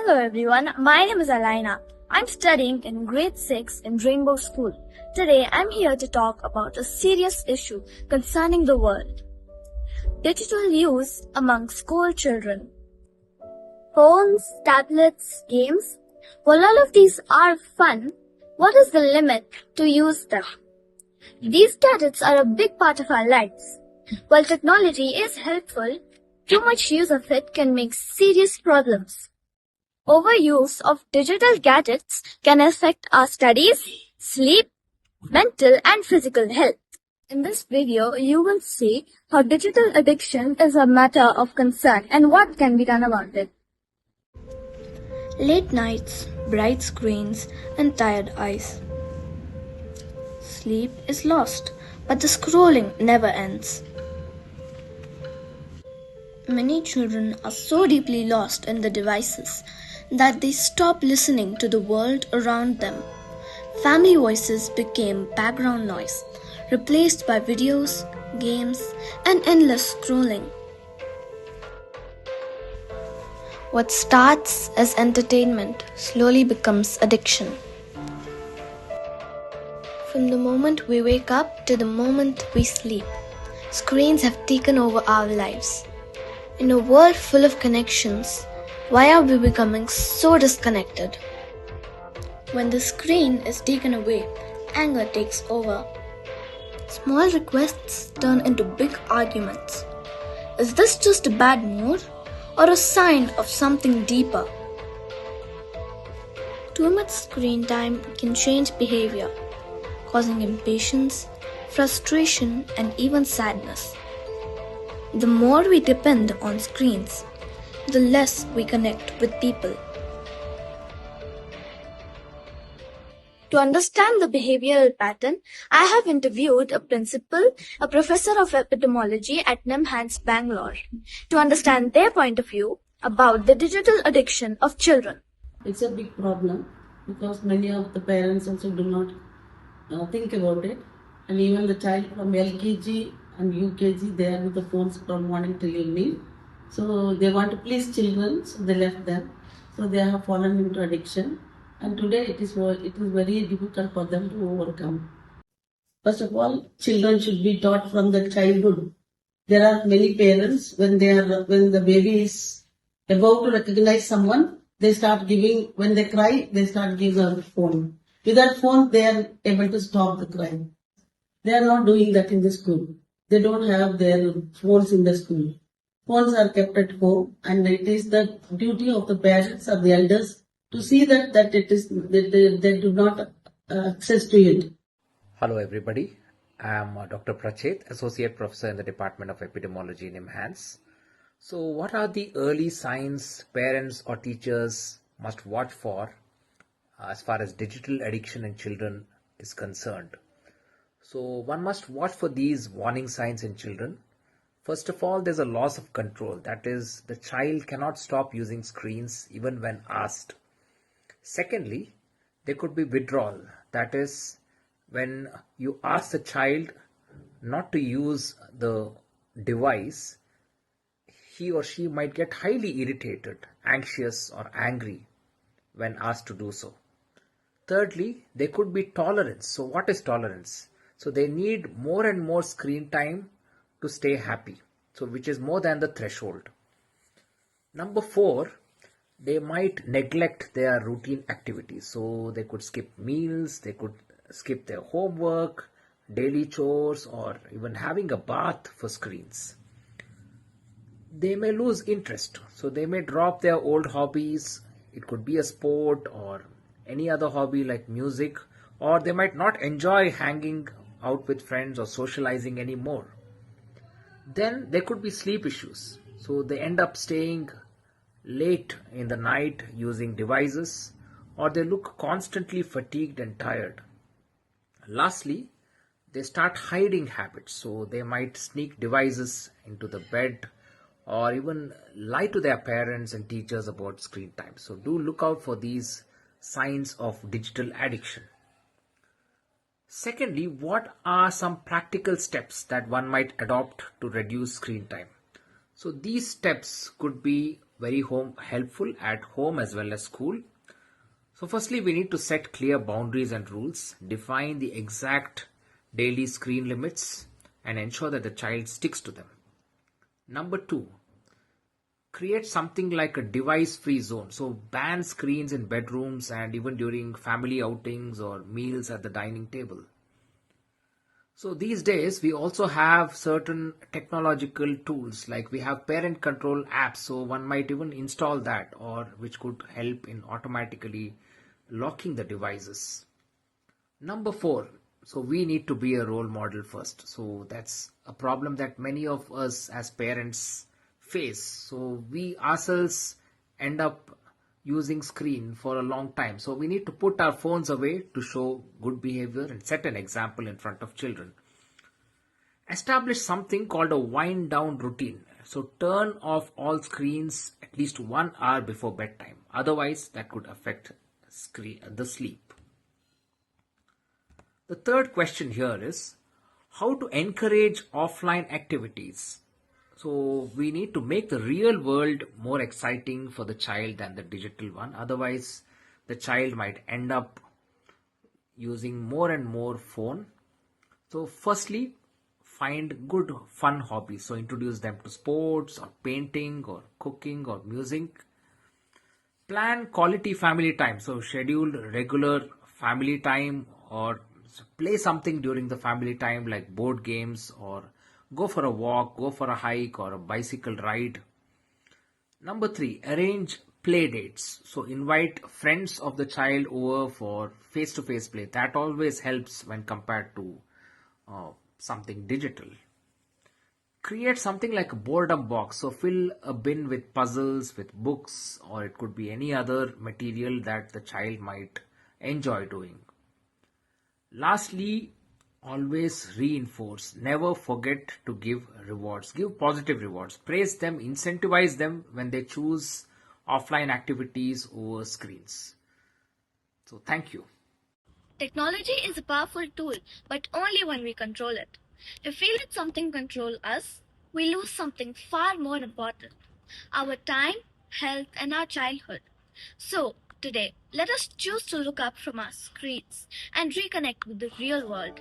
Hello everyone, my name is Alayna. I'm studying in grade 6 in Rainbow School. Today I'm here to talk about a serious issue concerning the world. Digital use among school children. Phones, tablets, games. While all of these are fun, what is the limit to use them? These gadgets are a big part of our lives. While technology is helpful, too much use of it can make serious problems. Overuse of digital gadgets can affect our studies, sleep, mental and physical health. In this video, you will see how digital addiction is a matter of concern and what can be done about it. Late nights, bright screens, and tired eyes. Sleep is lost, but the scrolling never ends. Many children are so deeply lost in the devices that they stop listening to the world around them. Family voices became background noise, replaced by videos, games, and endless scrolling. What starts as entertainment slowly becomes addiction. From the moment we wake up to the moment we sleep, screens have taken over our lives. In a world full of connections, why are we becoming so disconnected? When the screen is taken away, anger takes over. Small requests turn into big arguments. Is this just a bad mood or a sign of something deeper? Too much screen time can change behavior, causing impatience, frustration, and even sadness. The more we depend on screens, the less we connect with people. To understand the behavioral pattern, I have interviewed a professor of epidemiology at NIMHANS, Bangalore, to understand their point of view about the digital addiction of children. It's a big problem because many of the parents also do not think about it, and even the child from LKG and UKG, they are with the phones from morning till evening. So they want to please children, so they left them. So they have fallen into addiction, and today it is very difficult for them to overcome. First of all, children should be taught from the childhood. There are many parents when the baby is about to recognize someone, they start giving, when they cry, they start giving a phone. With that phone, they are able to stop the cry. They are not doing that in the school. They don't have their phones in the school. Phones are kept at home, and it is the duty of the parents or the elders to see that they do not access to it. Hello everybody, I am Dr. Prachet, Associate Professor in the Department of Epidemiology in NIMHANS. So what are the early signs parents or teachers must watch for as far as digital addiction in children is concerned? So one must watch for these warning signs in children. First of all, there's a loss of control. That is, the child cannot stop using screens even when asked. Secondly, there could be withdrawal. That is, when you ask the child not to use the device, he or she might get highly irritated, anxious or angry when asked to do so. Thirdly, there could be tolerance. So what is tolerance? So they need more and more screen time to stay happy, so which is more than the threshold. Number 4, they might neglect their routine activities. So they could skip meals, they could skip their homework, daily chores, or even having a bath for screens. They may lose interest, so they may drop their old hobbies. It could be a sport or any other hobby like music, or they might not enjoy hanging out with friends or socializing anymore. Then there could be sleep issues, so they end up staying late in the night using devices, or they look constantly fatigued and tired. Lastly, they start hiding habits, so they might sneak devices into the bed or even lie to their parents and teachers about screen time. So do look out for these signs of digital addiction. Secondly, what are some practical steps that one might adopt to reduce screen time? So these steps could be very helpful at home as well as school. So firstly, we need to set clear boundaries and rules, define the exact daily screen limits, and ensure that the child sticks to them. Number two, create something like a device-free zone. So ban screens in bedrooms and even during family outings or meals at the dining table. So these days we also have certain technological tools, like we have parent control apps, so one might even install that, or which could help in automatically locking the devices. Number four, so we need to be a role model first. So that's a problem that many of us as parents face. So we ourselves end up using screen for a long time. So we need to put our phones away to show good behavior and set an example in front of children. Establish something called a wind down routine. So turn off all screens at least 1 hour before bedtime. Otherwise, that could affect the sleep. The third question here is how to encourage offline activities. So we need to make the real world more exciting for the child than the digital one. Otherwise, the child might end up using more and more phone. So firstly, find good fun hobbies. So introduce them to sports or painting or cooking or music. Plan quality family time. So schedule regular family time or play something during the family time like board games, or go for a walk, go for a hike or a bicycle ride. Number three, arrange play dates. So invite friends of the child over for face-to-face play. That always helps when compared to something digital. Create something like a boredom box. So fill a bin with puzzles, with books, or it could be any other material that the child might enjoy doing. Lastly, always reinforce. Never forget to give rewards. Give positive rewards. Praise them, incentivize them when they choose offline activities over screens. So thank you. Technology is a powerful tool, but only when we control it. If we let something control us, we lose something far more important: our time, health, and our childhood. So, today, let us choose to look up from our screens and reconnect with the real world.